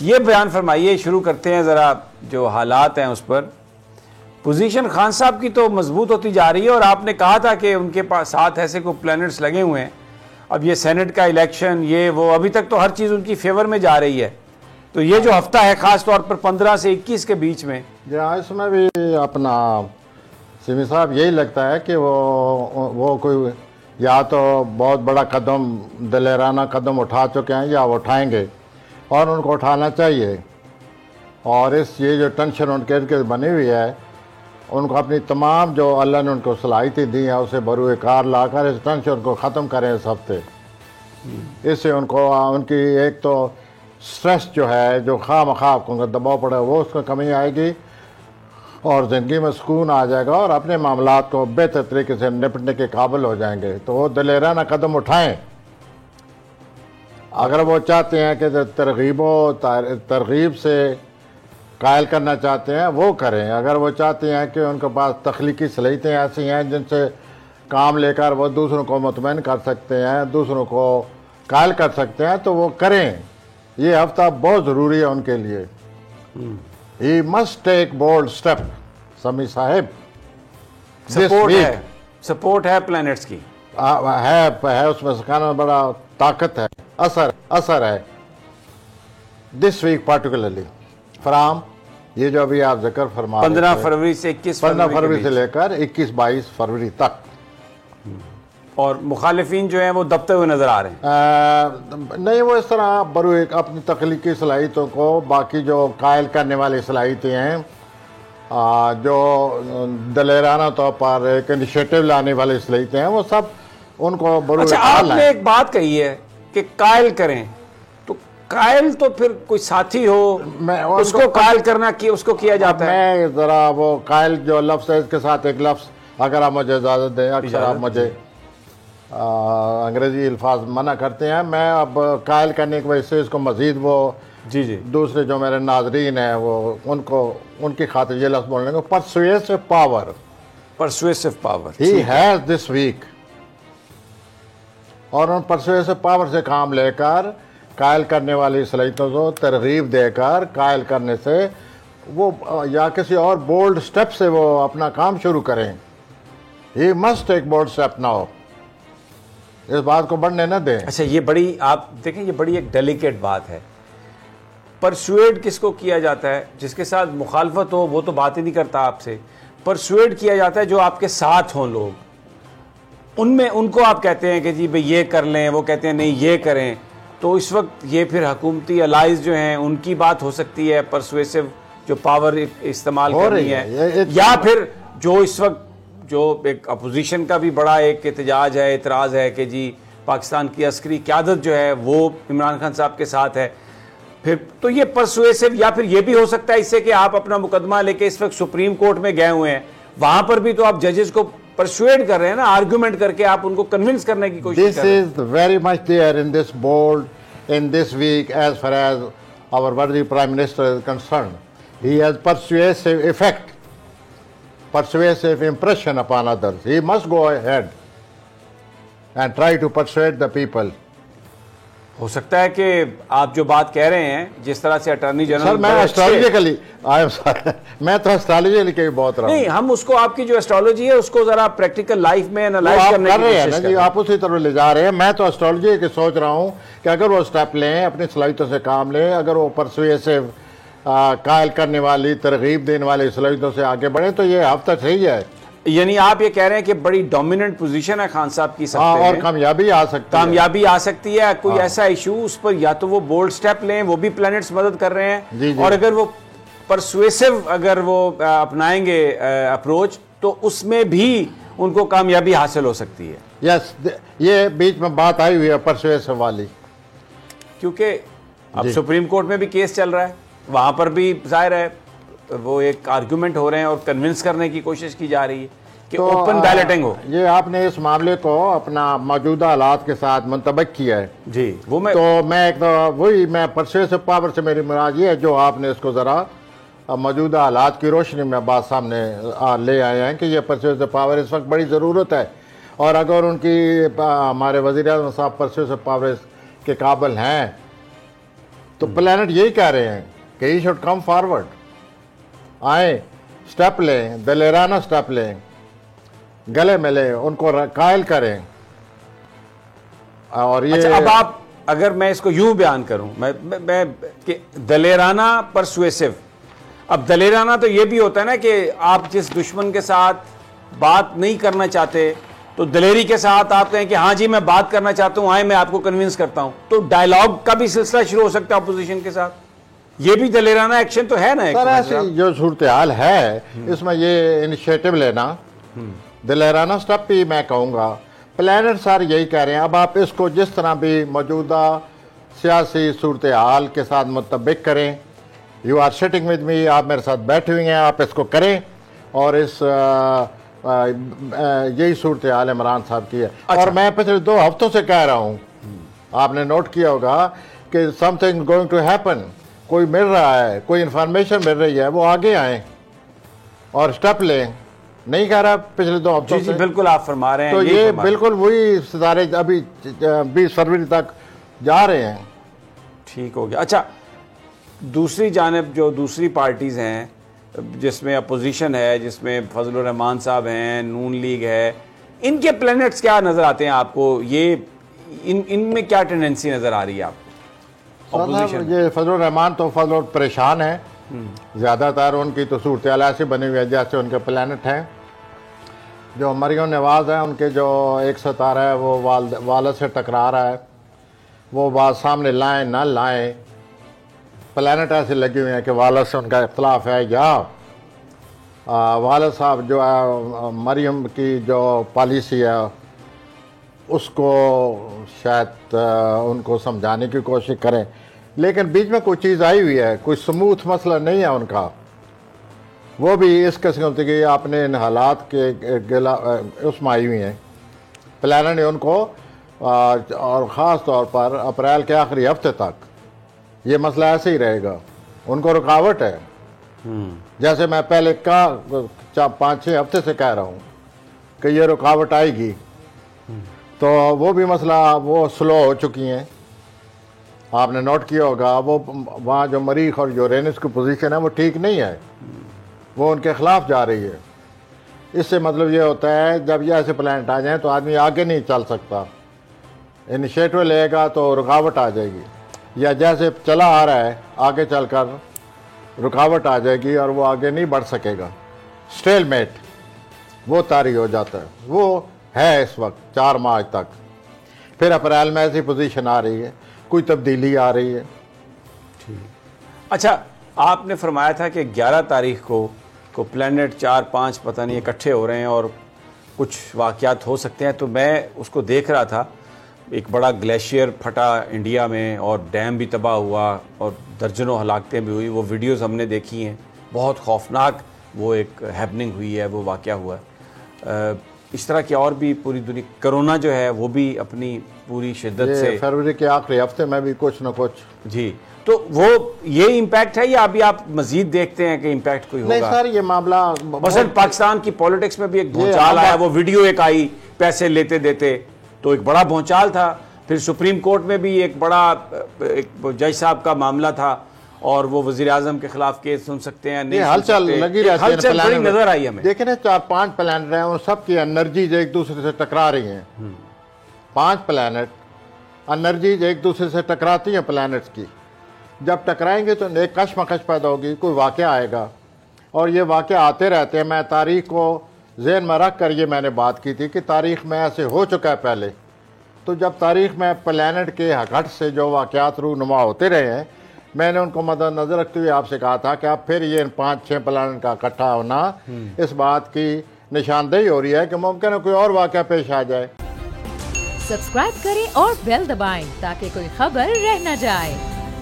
یہ بیان فرمائیے، شروع کرتے ہیں ذرا جو حالات ہیں اس پر. پوزیشن خان صاحب کی تو مضبوط ہوتی جا رہی ہے، اور آپ نے کہا تھا کہ ان کے پاس ساتھ ایسے کوئی پلانٹس لگے ہوئے ہیں. اب یہ سینٹ کا الیکشن، یہ وہ، ابھی تک تو ہر چیز ان کی فیور میں جا رہی ہے. تو یہ جو ہفتہ ہے خاص طور پر 15 سے 21 کے بیچ میں، اس میں بھی اپنا سمی صاحب یہی لگتا ہے کہ وہ کوئی یا تو بہت بڑا قدم، دلیرانہ قدم اٹھا چکے ہیں یا وہ اٹھائیں گے، اور ان کو اٹھانا چاہیے. اور یہ جو ٹینشن ان کے بنی ہوئی ہے، ان کو اپنی تمام جو اللہ نے ان کو صلاحیتیں دی ہیں اسے بروئے کار لا کر اس ٹینشن کو ختم کریں اس ہفتے. اس سے ان کی ایک تو سٹریس جو ہے، جو خواہ مخواہ ان کا دباؤ پڑا ہے، وہ اس کو کمی آئے گی، اور زندگی میں سکون آ جائے گا، اور اپنے معاملات کو بہتر طریقے سے نپٹنے کے قابل ہو جائیں گے. تو وہ دلیرانہ قدم اٹھائیں. اگر وہ چاہتے ہیں کہ ترغیب سے قائل کرنا چاہتے ہیں وہ کریں. اگر وہ چاہتے ہیں کہ ان کے پاس تخلیقی صلاحیتیں ایسی ہیں جن سے کام لے کر وہ دوسروں کو مطمئن کر سکتے ہیں، دوسروں کو قائل کر سکتے ہیں، تو وہ کریں. یہ ہفتہ بہت ضروری ہے ان کے لیے. He must take bold step. سمی صاحب سپورٹ ہے پلانٹس کی، ہے اس میں سکھانا بڑا طاقت ہے، اثر ہے. دس ویک پارٹیکولرلی فرام یہ جو ابھی آپ ذکر فرما 15 فروری سے 21 فروری سے لے کر 21-22 فروری تک. اور مخالفین جو ہیں وہ دبتے ہوئے نظر آ رہے ہیں. نہیں، وہ اس طرح بروئے اپنی تخلیقی صلاحیتوں کو، باقی جو قائل کرنے والی صلاحیتیں ہیں، جو دلیرانہ طور پر ایک انیشیٹو لانے والی صلاحیتیں ہیں، وہ سب ان کو بروئے. اچھا، آپ نے ایک بات کہی ہے کہ قائل کریں، تو قائل تو پھر کوئی ساتھی ہو اس کو قائل کرنا کی اس کو کیا جاتا ہے. میں ذرا وہ قائل جو لفظ ہے اس کے ساتھ ایک لفظ اگر آپ مجھے اجازت دیں، اکثر آپ مجھے انگریزی الفاظ منع کرتے ہیں. میں اب قائل کرنے کی وجہ سے اس کو مزید وہ دوسرے جو میرے ناظرین ہیں وہ ان کی خاطر یہ لفظ بولنے کو persuasive power he has this week. اور ان پرسویسو پاور سے کام لے کر قائل کرنے والی صلاحیتوں کو ترغیب دے کر قائل کرنے سے وہ یا کسی اور بولڈ سٹیپ سے وہ اپنا کام شروع کریں. He must take bold step now. اس بات کو بڑھنے نہ دیں. اچھا، یہ بڑی، آپ دیکھیں، یہ بڑی ایک ڈیلیکیٹ بات ہے. پرسویڈ کس کو کیا جاتا ہے؟ جس کے ساتھ مخالفت ہو وہ تو بات ہی نہیں کرتا آپ سے. پرسویڈ کیا جاتا ہے جو آپ کے ساتھ ہوں لوگ، ان کو آپ کہتے ہیں کہ جی بھئی یہ کر لیں، وہ کہتے ہیں نہیں یہ کریں. تو اس وقت یہ پھر حکومتی الائز جو ہیں ان کی بات ہو سکتی ہے، پرسویسو جو پاور استعمال کرنی ہے، یا پھر جو اس وقت جو ایک اپوزیشن کا بھی بڑا ایک احتجاج ہے، اعتراض ہے کہ جی پاکستان کی عسکری قیادت جو ہے وہ عمران خان صاحب کے ساتھ ہے. پھر تو یہ پرسویسو، یا پھر یہ بھی ہو سکتا ہے اس سے کہ آپ اپنا مقدمہ لے کے اس وقت سپریم کورٹ میں گئے ہوئے ہیں، وہاں پر بھی تو آپ ججز کو پرسویڈ کر رہے ہیں نا، آرگومنٹ کر کے آپ ان کو کنونس کرنے کی کوشش کر رہے ہیں. This is very much there in this bold in this week as far as our worthy Prime Minister is concerned. He has persuasive effect, persuasive impression upon others. He must go ahead and try to persuade the people. ہو سکتا ہے کہ آپ جو بات کہہ رہے ہیں، جس طرح سے اٹارنی جنرل، سر میں اسٹرالوجیکلی میں تو اسٹرالوجی کے بھی بہت رہا ہوں. نہیں، ہم اس کو آپ کی جو اسٹرالوجی ہے اس کو ذرا پریکٹیکل لائف میں انالائز کرنے کی کوشش کر رہے ہیں. آپ اسی طرح لے جا رہے ہیں. میں تو اسٹرالوجی کے سوچ رہا ہوں کہ اگر وہ اسٹیپ لیں، اپنی صلاحیتوں سے کام لیں، اگر وہ پرسویسو قائل کرنے والی، ترغیب دینے والی صلاحیتوں سے آگے بڑھیں تو یہ ہفتہ صحیح ہے. یعنی آپ یہ کہہ رہے ہیں کہ بڑی ڈومیننٹ پوزیشن ہے خان صاحب کی، اور کامیابی آ سکتی ہے. کوئی ایسا ایشو اس پر یا تو وہ بولڈ سٹیپ لیں، وہ بھی پلانٹس مدد کر رہے ہیں، اور اگر وہ پرسویسو اگر وہ اپنائیں گے اپروچ تو اس میں بھی ان کو کامیابی حاصل ہو سکتی ہے. یس، یہ بیچ میں بات آئی ہوئی ہے پرسویسو والی، کیونکہ اب سپریم کورٹ میں بھی کیس چل رہا ہے، وہاں پر بھی ظاہر ہے وہ ایک آرگومنٹ ہو رہے ہیں اور کنونس کرنے کی کوشش کی جا رہی ہے کہ اوپن بیلٹنگ ہو. یہ آپ نے اس معاملے کو اپنا موجودہ حالات کے ساتھ منطبق کیا ہے. جی، وہ میں پرسویسو پاور سے میری مراد یہ ہے جو آپ نے اس کو ذرا موجودہ حالات کی روشنی میں بات سامنے لے آئے ہیں کہ یہ پرسویسو پاور اس وقت بڑی ضرورت ہے. اور اگر ان کی ہمارے وزیر اعظم صاحب پرسویسو پاور کے قابل ہیں تو پلانٹ یہی کہہ رہے ہیں کہ ہی شوڈ کم فارورڈ، آئیں سٹیپ لیں، دلیرانہ سٹیپ لیں، گلے ملیں، ان کو قائل کریں. اور یہ اچھا اب آپ اگر میں اس کو یوں بیان کروں میں کہ دلیرانہ پرسویسو، اب دلیرانہ تو یہ بھی ہوتا ہے نا کہ آپ جس دشمن کے ساتھ بات نہیں کرنا چاہتے تو دلیری کے ساتھ آپ کہیں کہ ہاں جی میں بات کرنا چاہتا ہوں، آئیں میں آپ کو کنونس کرتا ہوں، تو ڈائیلاگ کا بھی سلسلہ شروع ہو سکتا ہے اپوزیشن کے ساتھ. یہ بھی دلیرانہ ایکشن تو ہے نا. سر ایسی جو صورتحال ہے اس میں یہ انیشیٹو لینا دلیرانہ سٹیپ بھی میں کہوں گا. پلانٹ سر یہی کہہ رہے ہیں اب آپ اس کو جس طرح بھی موجودہ سیاسی صورتحال کے ساتھ مطابق کریں. You are sitting with me, آپ میرے ساتھ بیٹھے ہوئے ہیں، آپ اس کو کریں. اور اس یہی صورتحال عمران صاحب کی ہے. اور میں پچھلے 2 ہفتوں سے کہہ رہا ہوں، آپ نے نوٹ کیا ہوگا کہ something going to happen, کوئی مل رہا ہے، کوئی انفارمیشن مل رہی ہے، وہ آگے آئیں اور سٹیپ لیں. نہیں کہہ رہا پچھلے 2 ہفتوں سے. جی بالکل آپ فرما رہے ہیں. تو یہ بالکل وہی ستارے ابھی 20 فروری تک جا رہے ہیں. ٹھیک ہو گیا. اچھا دوسری جانب جو دوسری پارٹیز ہیں جس میں اپوزیشن ہے، جس میں فضل الرحمان صاحب ہیں، نون لیگ ہے، ان کے پلانٹس کیا نظر آتے ہیں آپ کو؟ یہ ان میں کیا ٹینڈنسی نظر آ رہی ہے آپ کو؟ یہ فضل الرحمان تو پریشان ہیں. زیادہ تر ان کی تو صورتحال ایسی بنی ہوئی ہے جیسے ان کے پلانٹ ہیں. جو مریم نواز ہیں ان کے جو ایک ستارہ ہے وہ والد سے ٹکرا رہا ہے. وہ بات سامنے لائیں نہ لائیں، پلانٹ ایسے لگے ہوئے ہیں کہ والد سے ان کا اختلاف ہے، یا والد صاحب جو ہے مریم کی جو پالیسی ہے اس کو شاید ان کو سمجھانے کی کوشش کریں. لیکن بیچ میں کوئی چیز آئی ہوئی ہے، کوئی سموتھ مسئلہ نہیں ہے ان کا. وہ بھی اس قسم کی اپنے ان حالات کے اس میں آئی ہوئی ہیں. پلانٹ نے ان کو اور خاص طور پر اپریل کے آخری ہفتے تک یہ مسئلہ ایسے ہی رہے گا. ان کو رکاوٹ ہے، جیسے میں پہلے 5-6 ہفتے سے کہہ رہا ہوں کہ یہ رکاوٹ آئے گی. تو وہ بھی مسئلہ وہ سلو ہو چکی ہیں. آپ نے نوٹ کیا ہوگا وہ وہاں جو مریخ اور یورینس کی پوزیشن ہے وہ ٹھیک نہیں ہے، وہ ان کے خلاف جا رہی ہے. اس سے مطلب یہ ہوتا ہے جب یہ ایسے پلانٹ آ جائیں تو آدمی آگے نہیں چل سکتا. انیشیٹو لے گا تو رکاوٹ آ جائے گی، یا جیسے چلا آ رہا ہے آگے چل کر رکاوٹ آ جائے گی اور وہ آگے نہیں بڑھ سکے گا. سٹیل میٹ وہ طاری ہو جاتا ہے. وہ ہے اس وقت 4 مارچ تک. پھر اپریل میں ایسی پوزیشن آ رہی ہے، کوئی تبدیلی آ رہی ہے. اچھا آپ نے فرمایا تھا کہ 11 تاریخ کو پلانٹ 4-5 پتہ نہیں اکٹھے ہو رہے ہیں اور کچھ واقعات ہو سکتے ہیں. تو میں اس کو دیکھ رہا تھا، ایک بڑا گلیشیئر پھٹا انڈیا میں اور ڈیم بھی تباہ ہوا اور درجنوں ہلاکتیں بھی ہوئی. وہ ویڈیوز ہم نے دیکھی ہیں، بہت خوفناک وہ ایک ہیپننگ ہوئی ہے، وہ واقعہ ہوا ہے. اس طرح کی اور بھی پوری دنیا، کرونا جو ہے وہ بھی اپنی پوری شدت سے فروری کے آخری ہفتے میں بھی کچھ نہ کچھ. جی تو وہ یہ امپیکٹ ہے یا ابھی آپ مزید دیکھتے ہیں کہ امپیکٹ کوئی ہوگا؟ نہیں سر یہ معاملہ مثلا پاکستان کی پالیٹکس میں بھی ایک بھونچال آیا، وہ ویڈیو ایک آئی پیسے لیتے دیتے تو ایک بڑا بھونچال تھا. پھر سپریم کورٹ میں بھی ایک بڑا ایک جج صاحب کا معاملہ تھا اور وہ وزیر اعظم کے خلاف کیس سن سکتے ہیں نہیں سن سکتے. ہلچل بڑی نظر آئی ہمیں. دیکھیں نا 4-5 پلانٹ ہیں، ان سب کی انرجیز ایک دوسرے سے ٹکرا رہی ہیں. 5 پلانٹ انرجیز ایک دوسرے سے ٹکراتی ہیں پلانٹس کی. جب ٹکرائیں گے تو ایک کشمکش پیدا ہوگی، کوئی واقعہ آئے گا اور یہ واقعہ آتے رہتے ہیں. میں تاریخ کو ذہن میں رکھ کر یہ میں نے بات کی تھی کہ تاریخ میں ایسے ہو چکا ہے پہلے. تو جب تاریخ میں پلانٹ کے ہٹ سے جو واقعات رونما ہوتے رہے ہیں، میں نے ان کو مد نظر رکھتے ہوئے آپ سے کہا تھا کہ اب پھر یہ 5-6 پلانٹ کا اکٹھا ہونا اس بات کی نشاندہی ہو رہی ہے کہ ممکن ہے کوئی اور واقعہ پیش آ جائے. سبسکرائب کریں اور بیل دبائیں تاکہ کوئی خبر رہ نہ جائے.